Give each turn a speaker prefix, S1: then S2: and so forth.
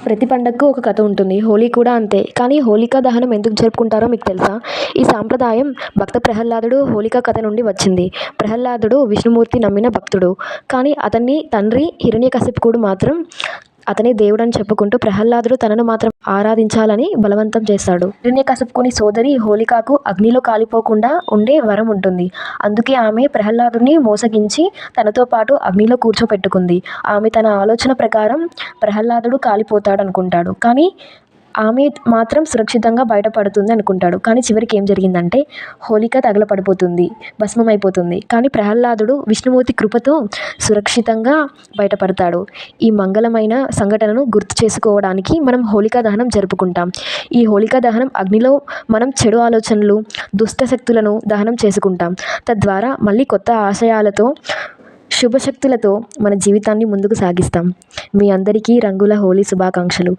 S1: ప్రతి పండగకు ఒక కథ ఉంటుంది. హోలీ కూడా అంతే. కానీ హోలికా దహనం ఎందుకు జరుపుకుంటారో మీకు తెలుసా? ఈ సాంప్రదాయం భక్త ప్రహ్లాదుడు హోలిక కథ నుండి వచ్చింది. ప్రహ్లాదుడు విష్ణుమూర్తి నమ్మిన భక్తుడు. కానీ అతని తండ్రి హిరణ్యకశిపుడు మాత్రం అతనే దేవుడని చెప్పుకుంటూ ప్రహ్లాదుడు తనను మాత్రం ఆరాధించాలని బలవంతం చేస్తాడు. హిరణ్యకశిపుని సోదరి హోలికకు అగ్నిలో కాలిపోకుండా ఉండే వరం ఉంటుంది. అందుకే ఆమె ప్రహ్లాదుడిని మోసగించి తనతో పాటు అగ్నిలో కూర్చోపెట్టుకుంది. ఆమె తన ఆలోచన ప్రకారం ప్రహ్లాదుడు కాలిపోతాడనుకుంటాడు. కానీ ఆమె మాత్రం సురక్షితంగా బయటపడుతుంది అనుకుంటాడు. కానీ చివరికి ఏం జరిగిందంటే హోలిక తగలపడిపోతుంది, భస్మమైపోతుంది. కానీ ప్రహ్లాదుడు విష్ణుమూర్తి కృపతో సురక్షితంగా బయటపడతాడు. ఈ మంగళమైన సంఘటనను గుర్తు చేసుకోవడానికి మనం హోలికా దహనం జరుపుకుంటాం. ఈ హోలికా దహనం అగ్నిలో మనం చెడు ఆలోచనలు, దుష్ట శక్తులను దహనం చేసుకుంటాం. తద్వారా మళ్ళీ కొత్త ఆశయాలతో, శుభశక్తులతో మన జీవితాన్ని ముందుకు సాగిస్తాం. మీ అందరికీ రంగుల హోలీ శుభాకాంక్షలు.